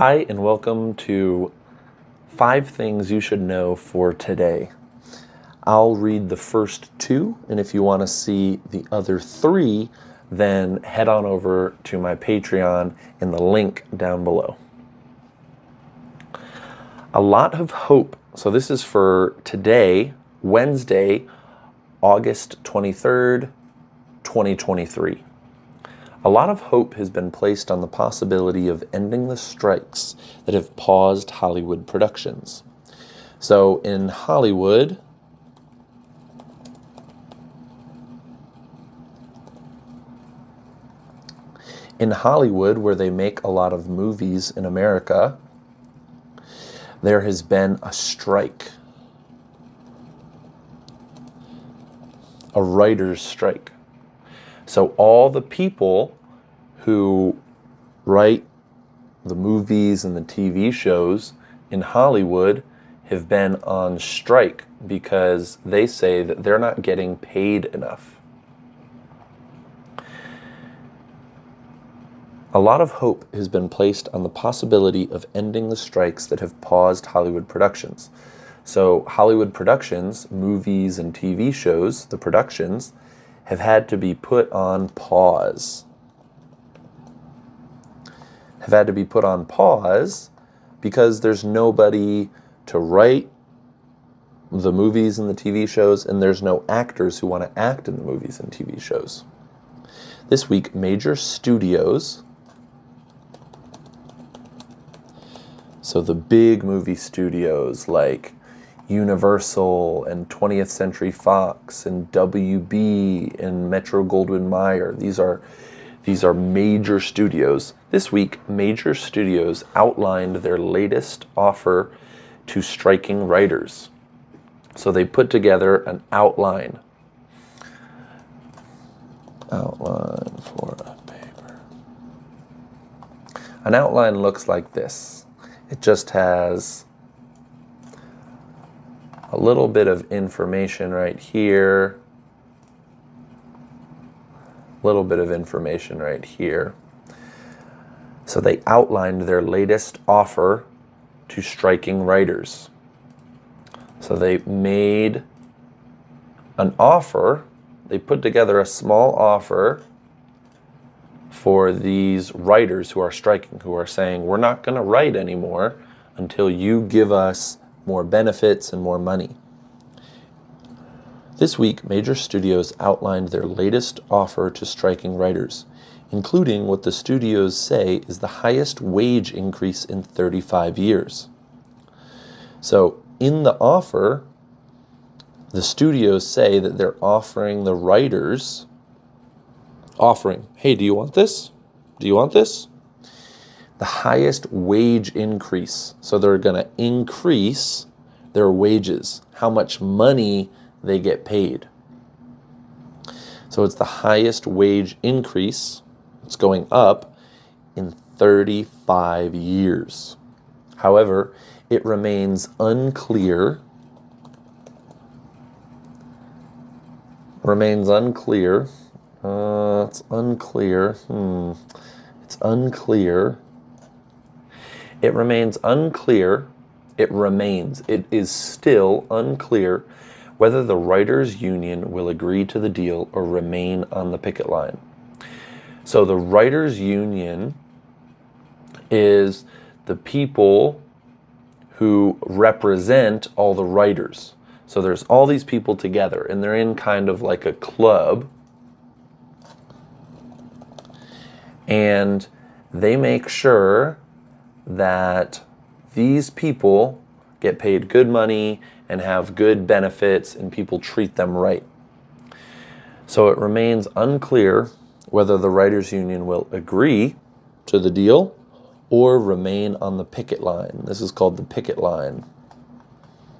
Hi, and welcome to 5 things you should know for today. I'll read the first 2, and if you want to see the other 3, then head on over to my Patreon in the link down below. A lot of hope. So this is for today, Wednesday, August 23rd, 2023. A lot of hope has been placed on the possibility of ending the strikes that have paused Hollywood productions. So in Hollywood, where they make a lot of movies in America, there has been a strike, a writer's strike. So all the people who write the movies and the TV shows in Hollywood have been on strike because they say that they're not getting paid enough. A lot of hope has been placed on the possibility of ending the strikes that have paused Hollywood productions. So Hollywood productions, movies and TV shows, the productions, have had to be put on pause. Have had to be put on pause because there's nobody to write the movies and the TV shows, and there's no actors who want to act in the movies and TV shows. This week, major studios, so the big movie studios like Universal and 20th Century Fox and WB and Metro-Goldwyn-Mayer. These are major studios. This week, major studios outlined their latest offer to striking writers. So they put together an outline. Outline for a paper. An outline looks like this. It just has a little bit of information right here, a little bit of information right here. So they outlined their latest offer to striking writers. So they made an offer, they put together a small offer for these writers who are striking, who are saying, we're not going to write anymore until you give us more benefits and more money. This week, major studios outlined their latest offer to striking writers, including what the studios say is the highest wage increase in 35 years. So in the offer, the studios say that they're offering the writers, hey, do you want this? Do you want this? The highest wage increase. So they're going to increase their wages, how much money they get paid. So it's the highest wage increase, it's going up, in 35 years. However, it remains unclear, It's unclear. It is still unclear whether the writers' union will agree to the deal or remain on the picket line. So the writers' union is the people who represent all the writers. So there's all these people together, and they're in kind of like a club, and they make sure that these people get paid good money and have good benefits and people treat them right. So it remains unclear whether the writers' union will agree to the deal or remain on the picket line. This is called the picket line.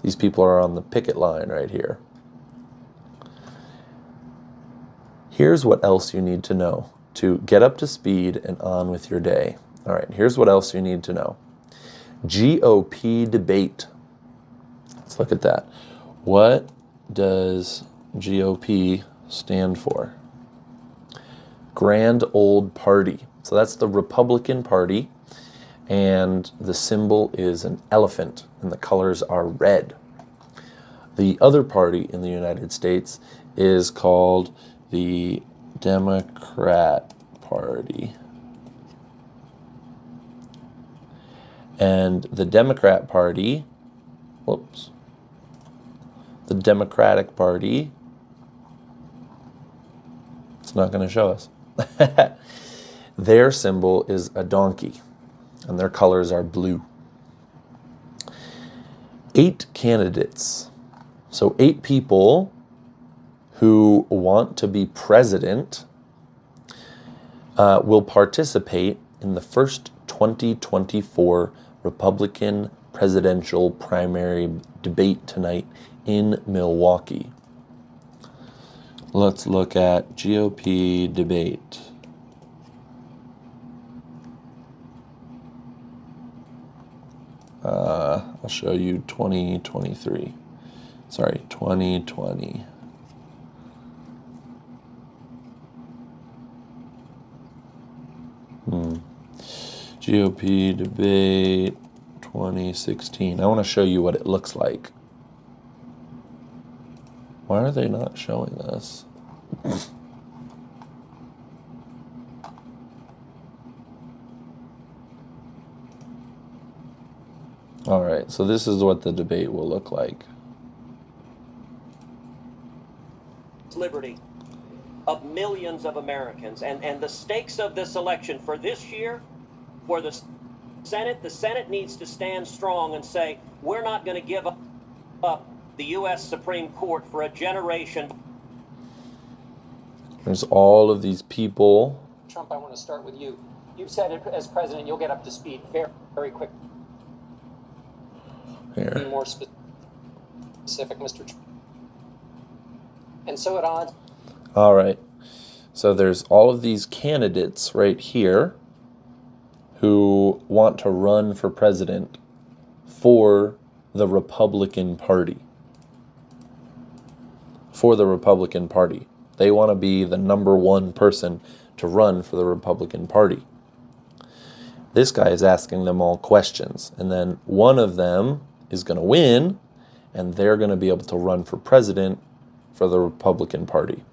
These people are on the picket line right here. Here's what else you need to know to get up to speed and on with your day. All right, here's what else you need to know. GOP debate. Let's look at that. What does GOP stand for? Grand Old Party. So that's the Republican Party. and the symbol is an elephant, and the colors are red. The other party in the United States is called the Democrat Party. And the Democrat Party, the Democratic Party, it's not going to show us. Their symbol is a donkey, and their colors are blue. 8 candidates. So 8 people who want to be president will participate in the first 2024 Republican presidential primary debate tonight in Milwaukee. Let's look at GOP debate. I'll show you 2023. Sorry, 2020. GOP debate 2016. I want to show you what it looks like. Why are they not showing this? All right, so this is what the debate will look like. Liberty of millions of Americans, and the stakes of this election for this year, for the Senate needs to stand strong and say, we're not going to give up the U.S. Supreme Court for a generation. There's all of these people. Trump, I want to start with you. You've said it as president, you'll get up to speed very, very quick. Here. Be more specific, Mr. Trump. And so at odds. All right. So there's all of these candidates right here who want to run for president for the Republican Party. For the Republican Party. They want to be the #1 person to run for the Republican Party. This guy is asking them all questions, and then one of them is going to win, and they're going to be able to run for president for the Republican Party.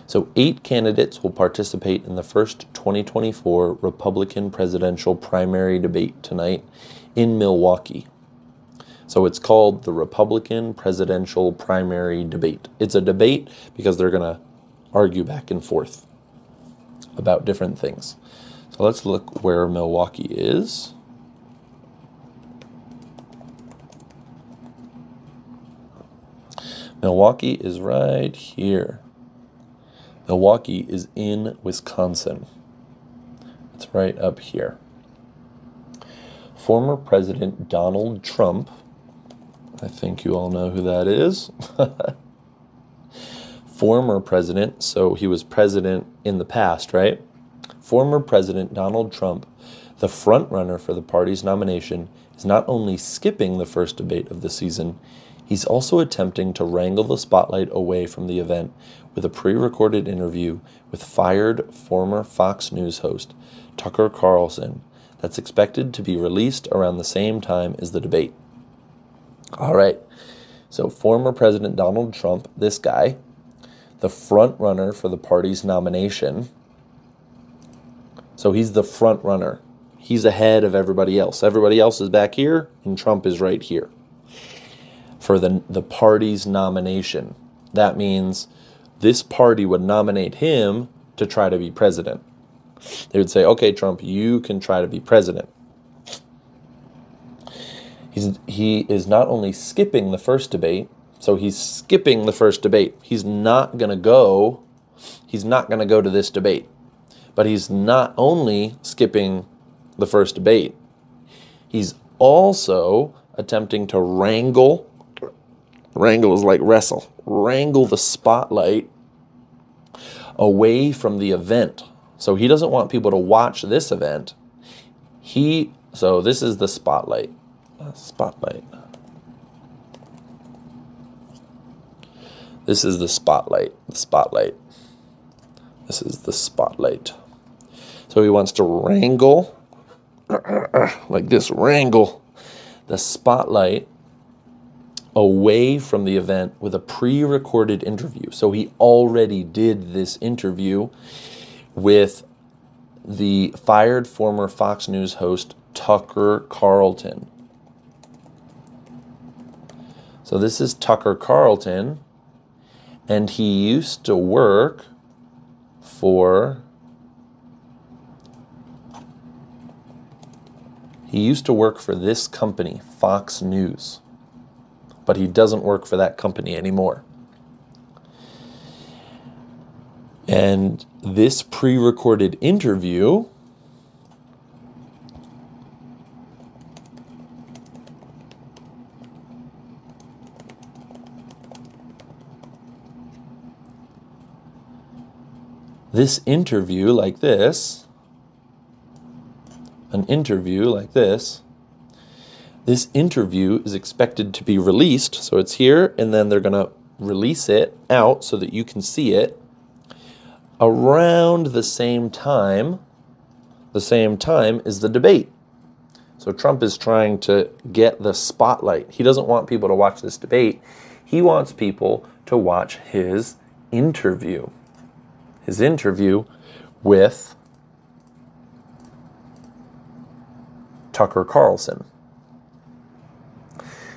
So 8 candidates will participate in the first 2024 Republican presidential primary debate tonight in Milwaukee. So it's called the Republican presidential primary debate. It's a debate because they're going to argue back and forth about different things. So let's look where Milwaukee is. Milwaukee is right here. Milwaukee is in Wisconsin. It's right up here. Former President Donald Trump, I think you all know who that is. Former president, so he was president in the past, right? Former President Donald Trump, the front runner for the party's nomination, is not only skipping the first debate of the season, he's also attempting to wrangle the spotlight away from the event with a pre-recorded interview with fired former Fox News host Tucker Carlson that's expected to be released around the same time as the debate. All right, so former President Donald Trump, this guy, the front runner for the party's nomination. So he's the front runner. He's ahead of everybody else. Everybody else is back here, and Trump is right here. For the party's nomination. That means this party would nominate him to try to be president. They would say, okay, Trump, you can try to be president. He is not only skipping the first debate, so he's skipping the first debate. He's not going to go to this debate. But he's not only skipping the first debate, he's also attempting to wrangle is like wrestle. Wrangle the spotlight away from the event. So he doesn't want people to watch this event. So this is the spotlight. This is the spotlight. This is the spotlight. So he wants to wrangle like this, wrangle the spotlight away from the event with a pre-recorded interview. So he already did this interview with the fired former Fox News host Tucker Carlson. So this is Tucker Carlson, and he used to work for this company, Fox News. But he doesn't work for that company anymore. And this pre-recorded interview this interview like this is expected to be released. So it's here, and then they're going to release it out so that you can see it around the same time. The same time is the debate. So Trump is trying to get the spotlight. He doesn't want people to watch this debate. He wants people to watch his interview. His interview with Tucker Carlson.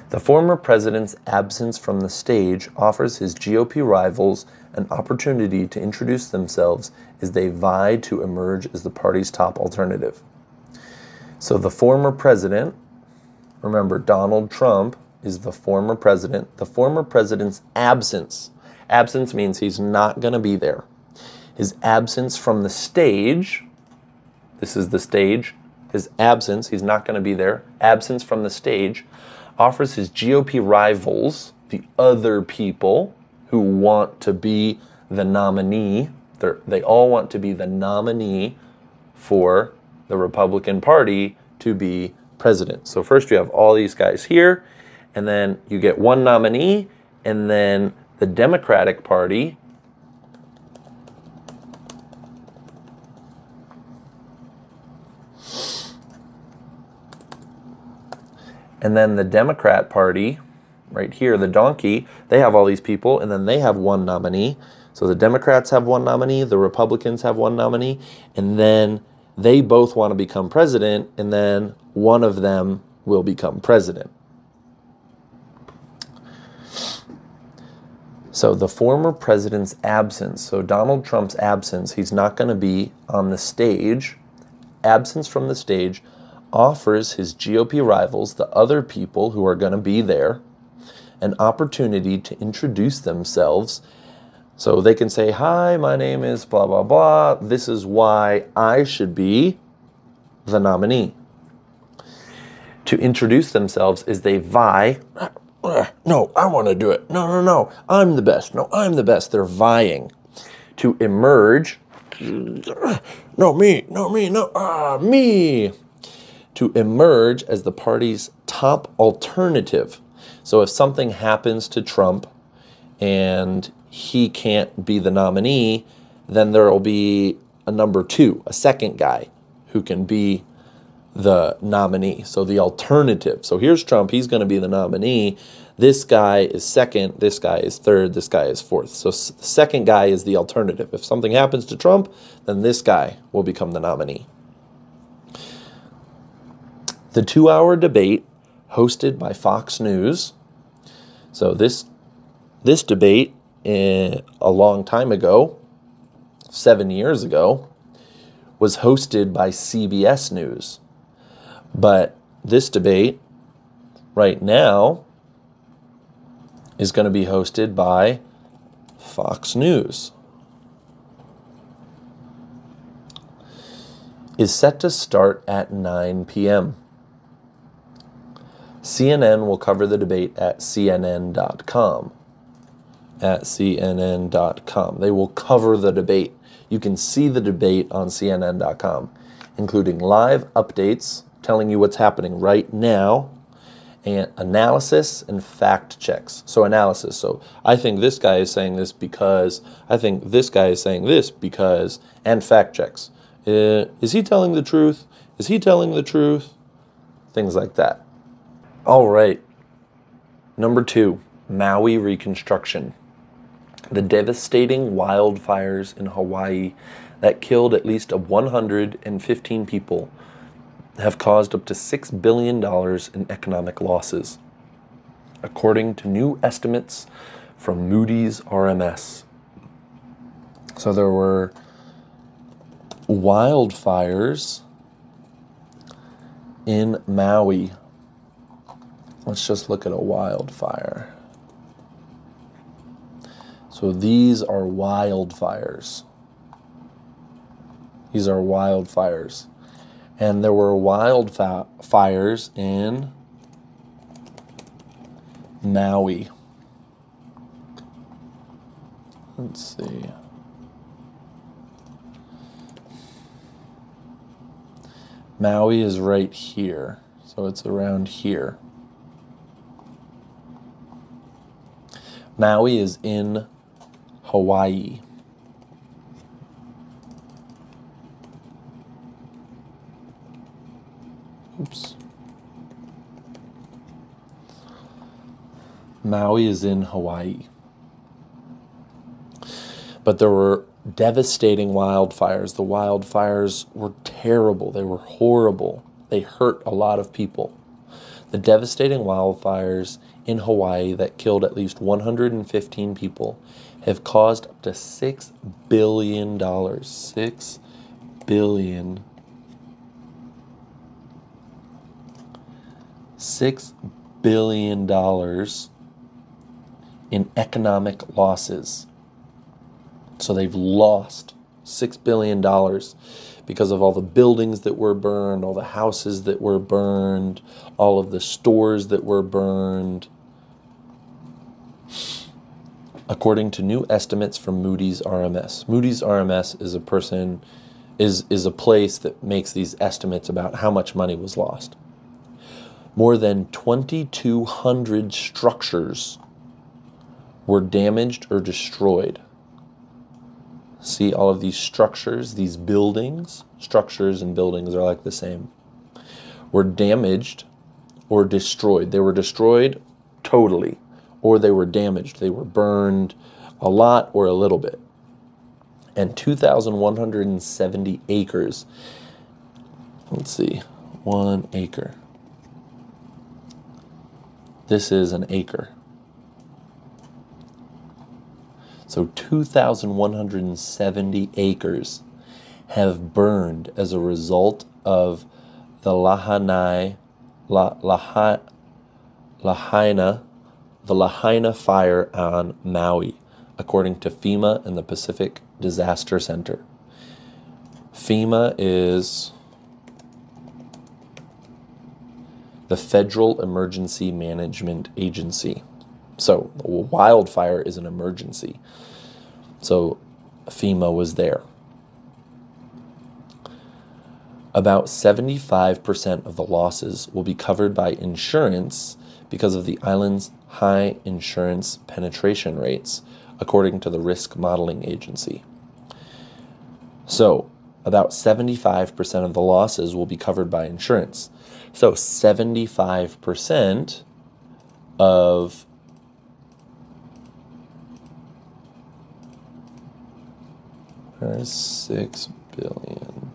The former president's absence from the stage offers his GOP rivals an opportunity to introduce themselves as they vie to emerge as the party's top alternative. So the former president, remember Donald Trump is the former president. The former president's absence means he's not going to be there. His absence from the stage, this is the stage, his absence, he's not going to be there, absence from the stage, offers his GOP rivals, the other people who want to be the nominee, they all want to be the nominee for the Republican Party to be president. So first you have all these guys here, and then you get one nominee, and then the Democratic Party Democrat Party, right here, the donkey, they have all these people, and then they have one nominee. So the Democrats have one nominee, the Republicans have one nominee, and then they both want to become president, and then one of them will become president. So the former president's absence, so Donald Trump's absence, he's not going to be on the stage, absence from the stage, offers his GOP rivals, the other people who are going to be there, an opportunity to introduce themselves. So they can say, hi, my name is blah, blah, blah. This is why I should be the nominee. To introduce themselves is they vie. No, I want to do it. No, I'm the best. No, I'm the best. They're vying. To emerge. No, me. Me. To emerge as the party's top alternative. So if something happens to Trump and he can't be the nominee, then there will be a number two, a second guy who can be the nominee. So the alternative. So here's Trump, he's going to be the nominee. This guy is second, this guy is third, this guy is fourth. So the second guy is the alternative. If something happens to Trump, then this guy will become the nominee. The 2-hour debate hosted by Fox News. So this debate a long time ago, 7 years ago, was hosted by CBS News. But this debate right now is going to be hosted by Fox News. Is set to start at 9 p.m. CNN will cover the debate at CNN.com. At CNN.com. They will cover the debate. You can see the debate on CNN.com, including live updates telling you what's happening right now, and analysis and fact checks. So analysis. So I think this guy is saying this because, I think this guy is saying this because, and fact checks. Is he telling the truth? Is he telling the truth? Things like that. All right. Number 2, Maui reconstruction. The devastating wildfires in Hawaii that killed at least 115 people have caused up to $6 billion in economic losses, according to new estimates from Moody's RMS. So there were wildfires in Maui. Let's just look at a wildfire. So these are wildfires. These are wildfires. And there were wildfires in Maui. Let's see. Maui is right here. So it's around here. Maui is in Hawaii. Oops. Maui is in Hawaii. But there were devastating wildfires. The wildfires were terrible. They were horrible. They hurt a lot of people. The devastating wildfires in Hawaii that killed at least 115 people have caused up to $6 billion. $6 billion. $6 billion in economic losses. So they've lost $6 billion because of all the buildings that were burned, all the houses that were burned, all of the stores that were burned. According to new estimates from Moody's RMS. Moody's RMS is a place that makes these estimates about how much money was lost. More than 2,200 structures were damaged or destroyed. See all of these structures, these buildings, structures and buildings are like the same, were damaged or destroyed. They were destroyed totally, or they were damaged. They were burned a lot or a little bit. And 2,170 acres. Let's see, 1 acre. This is an acre. So 2,170 acres have burned as a result of the Lahaina fire on Maui, according to FEMA and the Pacific Disaster Center. FEMA is the Federal Emergency Management Agency. So a wildfire is an emergency. So FEMA was there. About 75% of the losses will be covered by insurance because of the island's high insurance penetration rates, according to the Risk Modeling Agency. So about 75% of the losses will be covered by insurance. So 75% of there's 6 billion.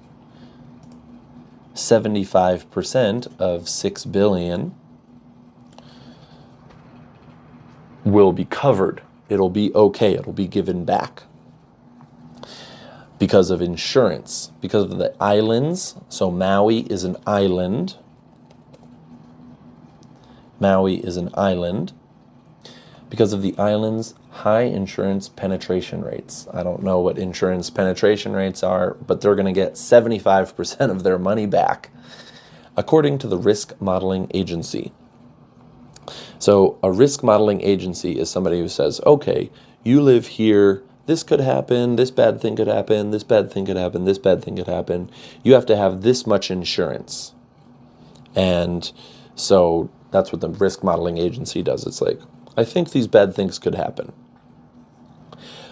75% of 6 billion will be covered. It'll be okay. It'll be given back because of insurance, because of the islands. So Maui is an island. Maui is an island because of the island's high insurance penetration rates. I don't know what insurance penetration rates are, but they're going to get 75% of their money back, according to the Risk Modeling Agency. So a risk modeling agency is somebody who says, okay, you live here, this could happen, this bad thing could happen, this bad thing could happen, this bad thing could happen. You have to have this much insurance. And so that's what the risk modeling agency does. It's like, I think these bad things could happen.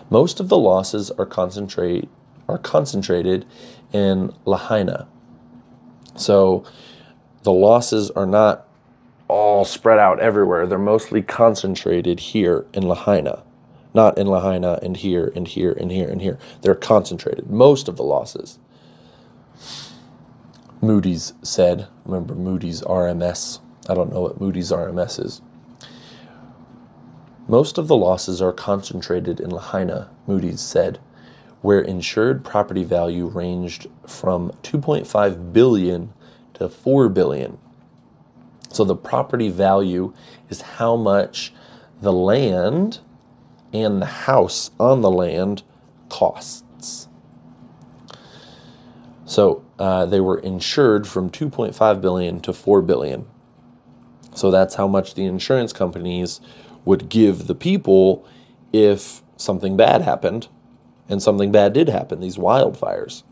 Most of the losses are concentrated in Lahaina. So the losses are not all spread out everywhere. They're mostly concentrated here in Lahaina. Not in Lahaina and here and here and here and here. They're concentrated. Most of the losses. Moody's said, remember Moody's RMS. I don't know what Moody's RMS is. Most of the losses are concentrated in Lahaina, Moody's said, where insured property value ranged from 2.5 billion to 4 billion. So the property value is how much the land and the house on the land costs. So they were insured from 2.5 billion to 4 billion. So that's how much the insurance companies would give the people if something bad happened, and something bad did happen, these wildfires.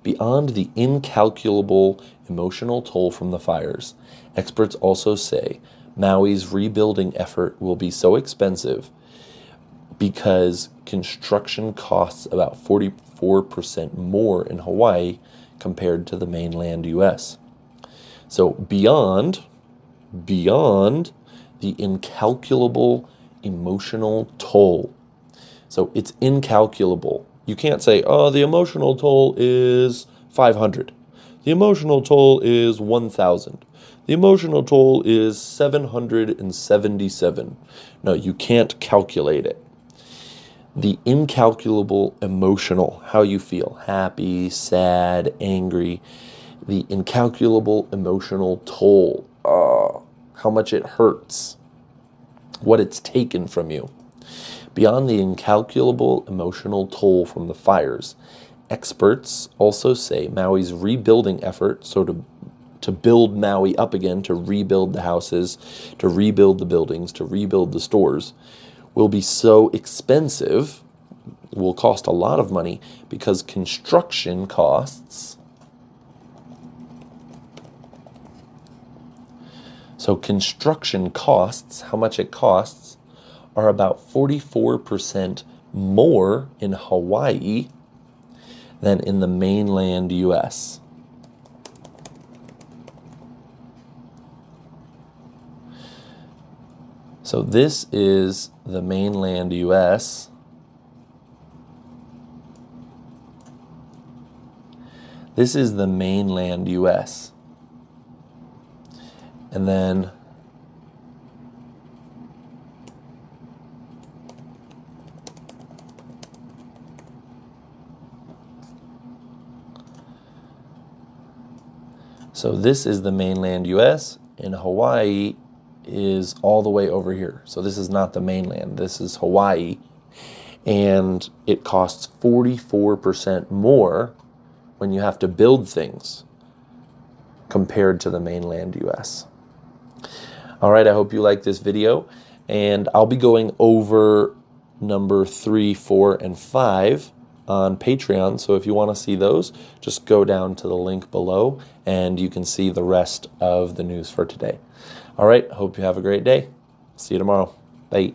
Beyond the incalculable emotional toll from the fires, experts also say Maui's rebuilding effort will be so expensive because construction costs about 44% more in Hawaii compared to the mainland U.S. So beyond the incalculable emotional toll. So it's incalculable. You can't say, oh, the emotional toll is 500. The emotional toll is 1,000. The emotional toll is 777. No, you can't calculate it. The incalculable emotional, how you feel, happy, sad, angry. The incalculable emotional toll, how much it hurts, what it's taken from you. Beyond the incalculable emotional toll from the fires, experts also say Maui's rebuilding effort, so to build Maui up again, to rebuild the houses, to rebuild the buildings, to rebuild the stores, will be so expensive, will cost a lot of money, because construction costs. So construction costs, how much it costs, are about 44% more in Hawaii than in the mainland U.S. So this is the mainland U.S. This is the mainland U.S. And then so this is the mainland U.S. and Hawaii is all the way over here. So this is not the mainland. This is Hawaii. And it costs 44% more when you have to build things compared to the mainland U.S. All right, I hope you like this video. And I'll be going over number 3, 4, and 5 on Patreon. So if you want to see those, just go down to the link below and you can see the rest of the news for today. All right, hope you have a great day. See you tomorrow. Bye.